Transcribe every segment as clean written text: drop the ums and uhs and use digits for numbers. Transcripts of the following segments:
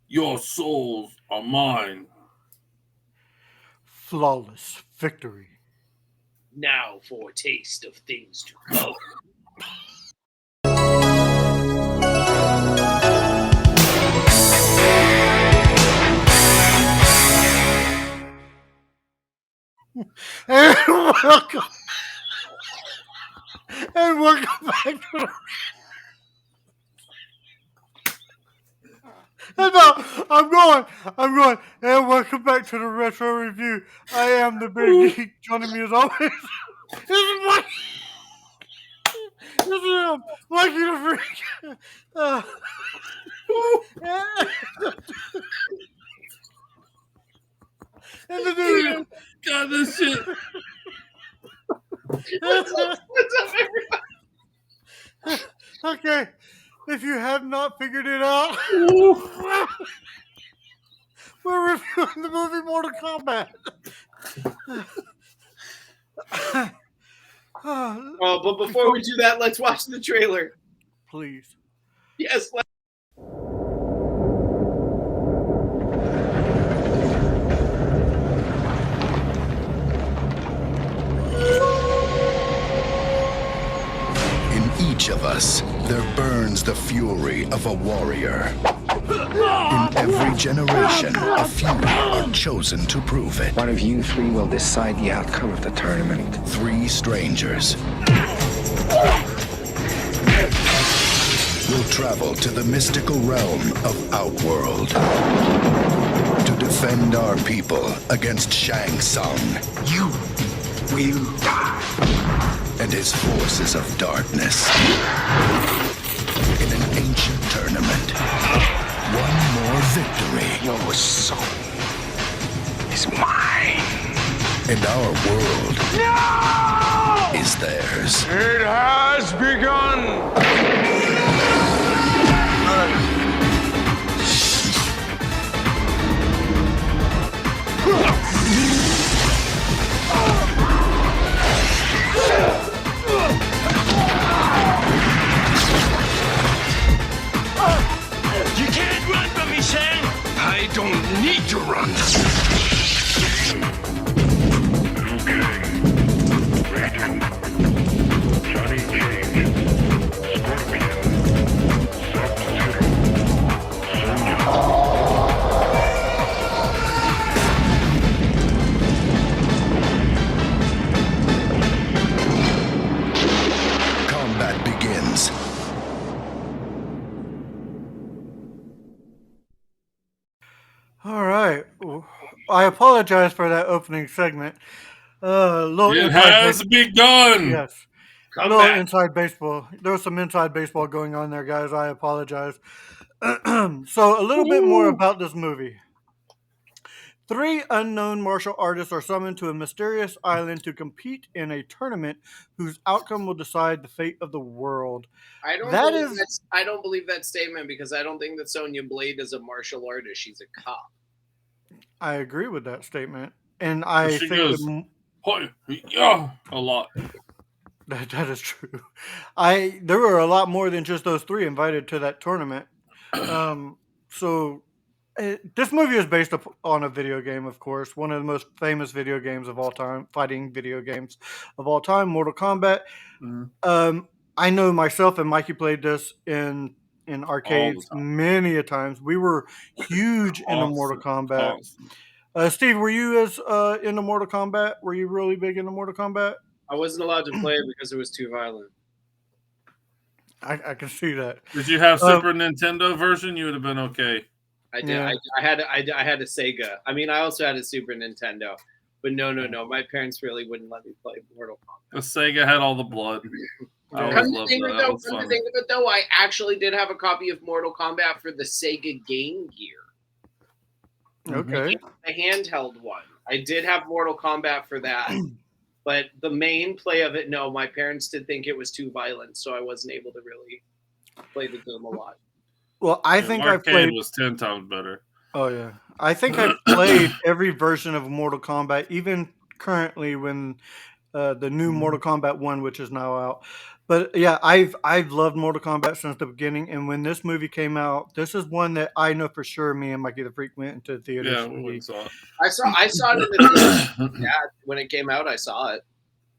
Your souls are mine. Flawless victory. Now for a taste of things to come. And welcome. And welcome back to the. No, I'm going. And welcome back to the Retro Review. I am the Big Geek. Joining me as always. This is Mike. This is Mikey the Freak. And the dude. God, this shit. What's up, everybody? Okay, if you have not figured it out, we're reviewing the movie Mortal Kombat. Oh, but before we do that, let's watch the trailer. Please. Yes, let's. In each of us, there burns the fury of a warrior. In every generation, a few are chosen to prove it. One of you three will decide the outcome of the tournament. Three strangers will travel to the mystical realm of Outworld to defend our people against Shang Tsung. You will die. And his forces of darkness in an ancient tournament. One more victory. Your soul is mine. And our world is theirs. It has begun. You can't run from me, Shang! I don't need to run. Johnny Cage, Scorpion, Sub-Zero, Sonya. Combat begins. All right. I apologize for that opening segment. It has begun. Yes. Come little back. inside baseball. There was some inside baseball going on there, guys. I apologize. So, a little bit more about this movie. Three unknown martial artists are summoned to a mysterious island to compete in a tournament whose outcome will decide the fate of the world. I don't believe that statement because I don't think that Sonya Blade is a martial artist. She's a cop. I agree with that statement, and I She think goes, yeah, a lot. that is true. There were a lot more than just those three invited to that tournament. So this movie is based on a video game, of course, one of the most famous video games of all time, fighting video games of all time, Mortal Kombat. Mhm. I know myself and Mikey played this in arcades many a times. We were huge into Mortal Kombat. Awesome. Steve, were you as into Mortal Kombat? Were you really big into Mortal Kombat? I wasn't allowed to play it because it was too violent. I can see that. Did you have Super Nintendo version? You would have been okay. I did. Yeah. I had a Sega. I mean, I also had a Super Nintendo. But no. My parents really wouldn't let me play Mortal Kombat. The Sega had all the blood. I always Come to loved think that. of That was fun. it, though, I actually did have a copy of Mortal Kombat for the Sega Game Gear. Okay. The handheld one. I did have Mortal Kombat for that. But the main play of it, no, my parents did think it was too violent, so I wasn't able to really play the game a lot. Well, I think I Arcade played. was 10 times better. Oh yeah, I think I played every version of Mortal Kombat, even currently when the new Mortal Kombat 1, which is now out. But yeah, I've loved Mortal Kombat since the beginning, and when this movie came out, this is one that I know for sure me and Mikey the Freak went into the theaters. Yeah, we went and saw I saw it in the theater. it. Yeah, when it came out, I saw it.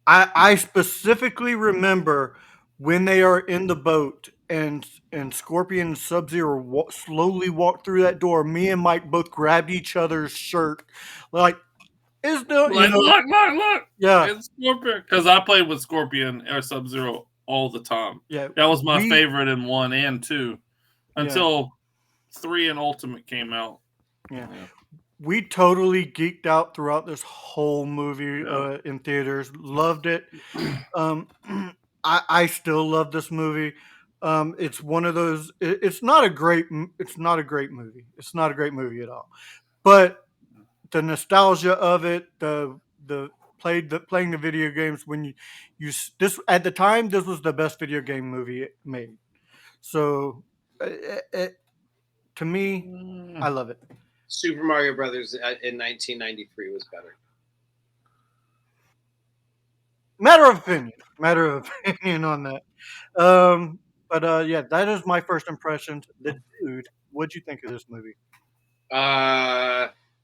I specifically remember when they are in the boat and Scorpion and Sub-Zero slowly walk through that door. Me and Mike both grabbed each other's shirt, like is the Like, look! yeah It's Scorpion. Because I played with Scorpion or Sub-Zero all the time. yeah That was my we- favorite in 1 and 2 until 3 and Ultimate came out. Yeah. We totally geeked out throughout this whole movie Yeah. in theaters. Loved it. I still love this movie. It's one of those. It's not a great. It's not a great movie. It's not a great movie at all. But the nostalgia of it, the playing the video games when this at the time, this was the best video game movie made. So, to me, I love it. Super Mario Brothers in 1993 was better. Matter of opinion on that. Yeah, that is my first impressions. The dude, what'd you think of this movie?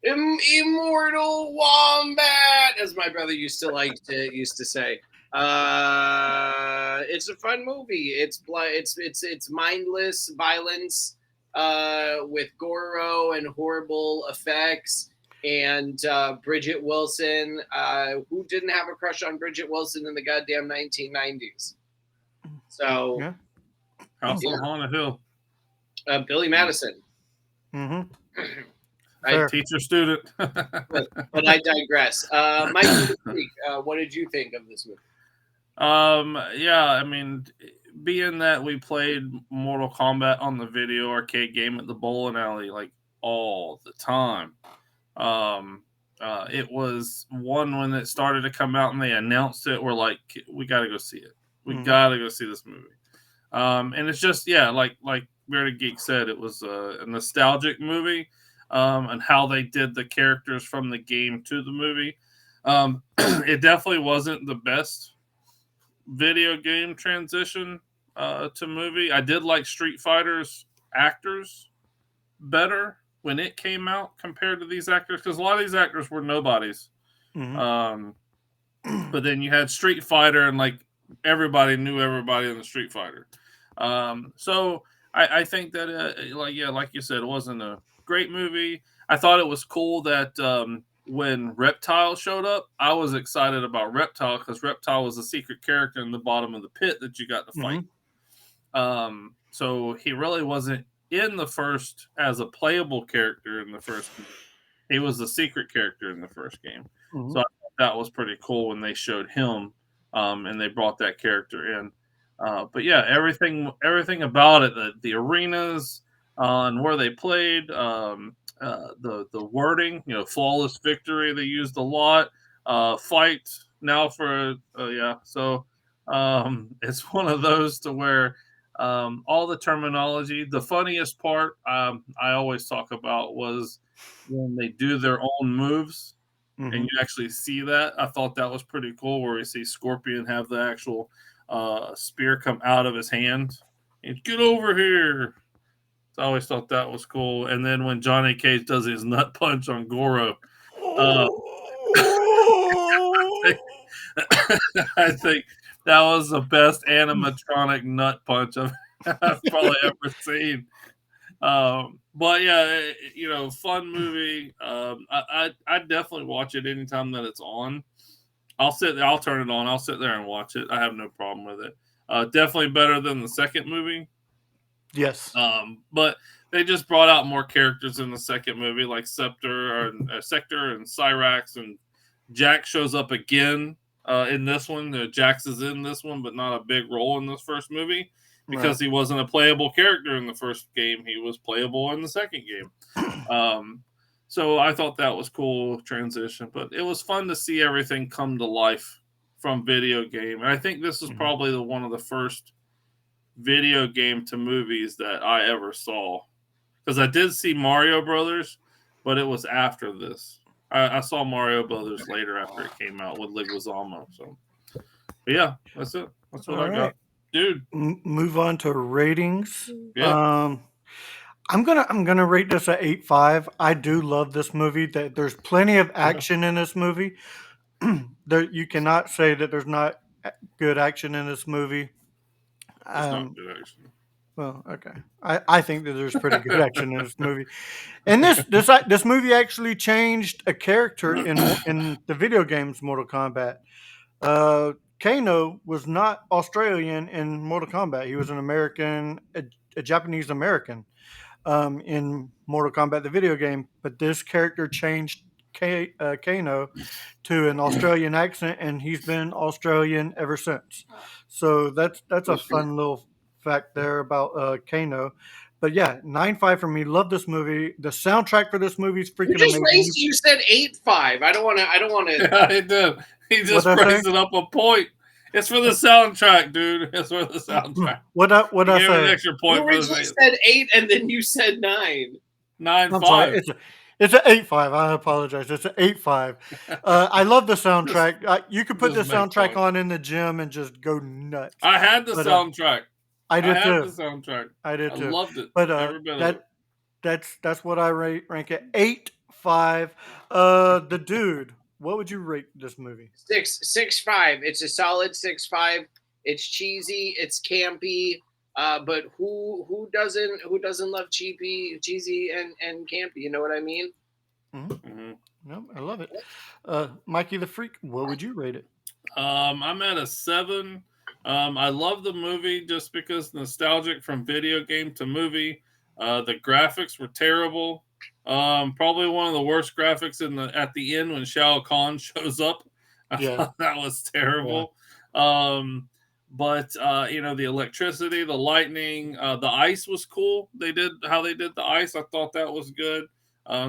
Immortal Wombat, as my brother used to say. It's a fun movie. It's mindless violence with Goro and horrible effects. And Bridget Wilson, who didn't have a crush on Bridget Wilson in the goddamn 1990s? So, Yeah. House on Haunted Hill. Billy Madison. Mm-hmm. I, Teacher student. but I digress. Mike, what did you think of this movie? Yeah, I mean, being that we played Mortal Kombat on the video arcade game at the bowling alley like all the time. It was one when it started to come out and they announced it. We're like, we got to go see it. We got to go see this movie. And it's just, yeah, like Bearded the Geek said, it was a nostalgic movie, and how they did the characters from the game to the movie. It definitely wasn't the best video game transition to movie. I did like Street Fighter's actors better when it came out compared to these actors, because a lot of these actors were nobodies. But then you had Street Fighter, and like everybody knew everybody in the Street Fighter. So I think that like you said, it wasn't a great movie. I thought it was cool that when Reptile showed up, I was excited about Reptile because Reptile was a secret character in the bottom of the pit that you got to fight. So he really wasn't in the first as a playable character in the first game. He was a secret character in the first game. So I thought that was pretty cool when they showed him, and they brought that character in. But yeah, everything about it, the arenas, and where they played, the wording, flawless victory, they used a lot. Fight now for yeah. So it's one of those to where all the terminology. The funniest part I always talk about was when they do their own moves. And you actually see that. I thought that was pretty cool, where we see Scorpion have the actual spear come out of his hand and get over here. So I always thought that was cool. And then when Johnny Cage does his nut punch on Goro, I think that was the best animatronic nut punch I've probably ever seen. But yeah, fun movie. I definitely watch it anytime that it's on. I'll turn it on. I'll sit there and watch it. I have no problem with it. Definitely better than the second movie. Yes. But they just brought out more characters in the second movie, like Sector and Cyrax, and Jax shows up again in this one. Jax is in this one, but not a big role in this first movie because he wasn't a playable character in the first game. He was playable in the second game. So I thought that was cool transition, but it was fun to see everything come to life from video game. And I think this is probably one of the first video game to movies that I ever saw, because I did see Mario Brothers, but it was after this. I saw Mario Brothers later after it came out with Leguizamo. So, but yeah, that's it. That's what I got. dude. Move on to ratings. Yeah. I'm gonna rate this at 8.5. I do love this movie. That there's plenty of action in this movie. You cannot say that there's not good action in this movie. It's not good action. Well, okay. I think that there's pretty good action in this movie, and this movie actually changed a character in the video games Mortal Kombat. Kano was not Australian in Mortal Kombat. He was an American, a Japanese American in Mortal Kombat, the video game. But this character changed Kano to an Australian accent, and he's been Australian ever since. So that's a fun little fact there about Kano. But yeah, 9.5 for me. Love this movie. The soundtrack for this movie is freaking amazing. You said 8.5. I don't want to. Yeah, he did. He just raised it up a point. It's for the soundtrack, dude. It's for the soundtrack. What I say? An extra point. You originally said 8, and then you said 9. 9.5. It's an 8.5. I apologize. It's an 8.5. I love the soundtrack. You could put the soundtrack on in the gym and just go nuts. I had the soundtrack. I did too. The soundtrack. I did too. I loved it. But that's what I rank it. 8.5. The Dude. What would you rate this movie? 6.5. It's a solid 6.5. It's cheesy. It's campy. But who doesn't love cheesy and campy? You know what I mean? Mm-hmm. No, I love it. Mikey the Freak, what would you rate it? I'm at a 7. I love the movie just because nostalgic from video game to movie. The graphics were terrible. Probably one of the worst graphics at the end when Shao Kahn shows up. I thought that was terrible. Yeah. But the electricity, the lightning, the ice was cool. How they did the ice. I thought that was good.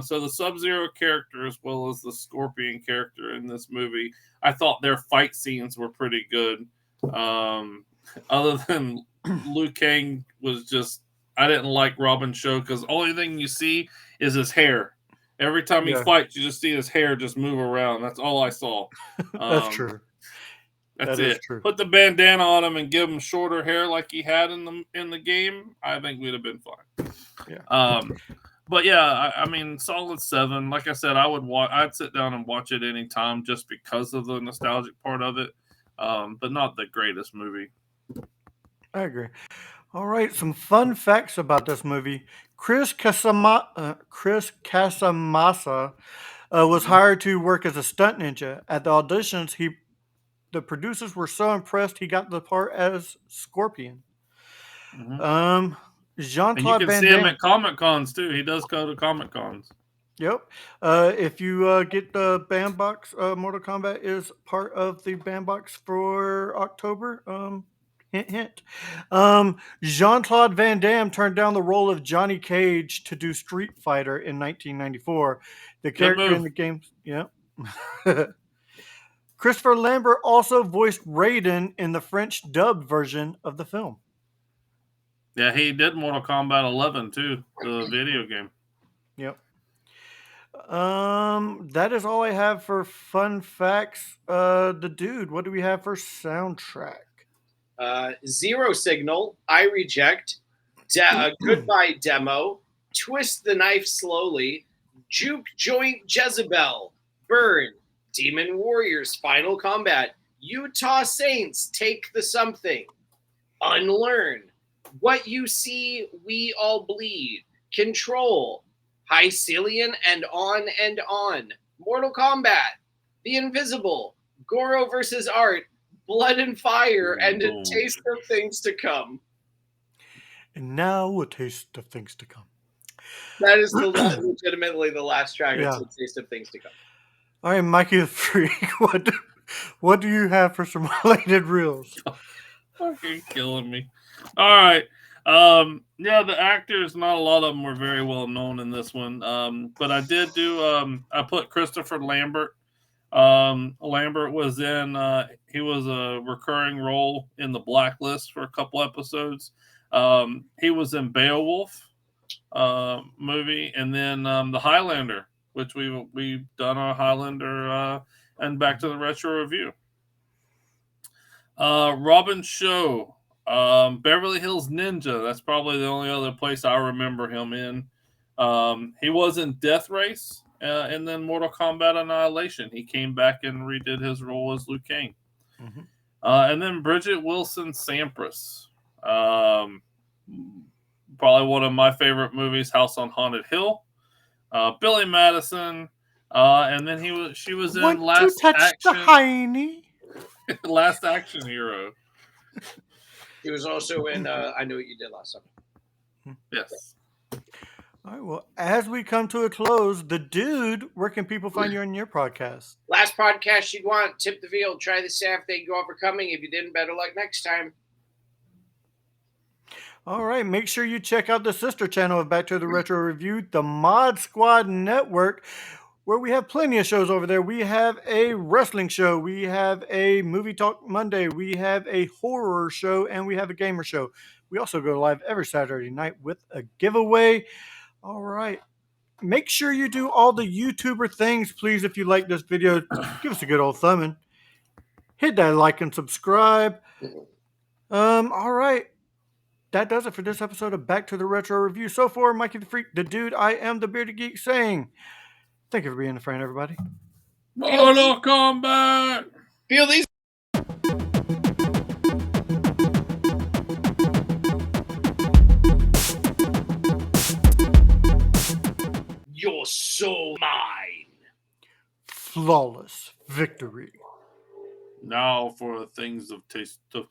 So the Sub-Zero character as well as the Scorpion character in this movie, I thought their fight scenes were pretty good. Other than Liu Kang was just, I didn't like Robin's show because the only thing you see is his hair. Every time he fights, you just see his hair just move around. That's all I saw. That's true. That's it. True. Put the bandana on him and give him shorter hair like he had in the game. I think we'd have been fine. Yeah. But yeah, I mean, solid 7. Like I said, I'd sit down and watch it anytime just because of the nostalgic part of it. But not the greatest movie. I agree. All right, some fun facts about this movie. Chris Casamassa was hired to work as a stunt ninja. At the auditions, the producers were so impressed he got the part as Scorpion. Mm-hmm. Jean-Claude Van Damme. You can see him at Comic Cons too. He does go to Comic Cons. Yep. If you get the bandbox, Mortal Kombat is part of the bandbox for October. Hint, hint. Jean-Claude Van Damme turned down the role of Johnny Cage to do Street Fighter in 1994. The character in the game, yeah. Christopher Lambert also voiced Raiden in the French dubbed version of the film. Yeah, he did Mortal Kombat 11 too, the video game. Yep. That is all I have for fun facts. The Dude, what do we have for soundtrack? Zero Signal, I Reject, Goodbye Demo, Twist the Knife Slowly, Juke Joint Jezebel, Burn, Demon Warriors Final Combat, Utah Saints Take the Something, Unlearn, What You See We All Bleed, Control, Hycelian and On, Mortal Kombat, The Invisible, Goro vs. Art, Blood and Fire, and A Taste of Things to Come. And now a taste of things to come. That is legitimately the last track. Yeah. It's A Taste of Things to Come. All right, Mikey the Freak, what do you have for some related reels? Fucking killing me. All right. Yeah, the actors, not a lot of them were very well known in this one. But I did do, I put Christopher Lambert. Lambert was he was a recurring role in The Blacklist for a couple episodes. He was in Beowulf movie, and then The Highlander, which we've done our Highlander and Back to the Retro review. Robin Show, Beverly Hills Ninja. That's probably the only other place I remember him in. He was in Death Race, and then Mortal Kombat Annihilation. He came back and redid his role as Liu Kang. Mm-hmm. And then Bridget Wilson Sampras. Probably one of my favorite movies, House on Haunted Hill. Billy Madison. And then she was in Last Action. Last Action Hero. He was also in I Knew What You Did Last Summer. Yes. All right. Well, as we come to a close, the dude, where can people find you on your podcast? Last podcast you'd want, Tip the Field. Try the staff. Thank you all for coming. If you didn't, better luck next time. All right. Make sure you check out the sister channel of Back to the Retro Review, the Mod Squad Network, where we have plenty of shows over there. We have a wrestling show. We have a Movie Talk Monday. We have a horror show, and we have a gamer show. We also go live every Saturday night with a giveaway. All right. Make sure you do all the YouTuber things, please. If you like this video, give us a good old thumbing. Hit that like and subscribe. All right. That does it for this episode of Back to the Retro Review. So for Mikey the Freak, the dude, I am the Bearded Geek, saying thank you for being a friend, everybody. Mortal Kombat! Feel these. You're so mine. Flawless victory. Now for things of taste of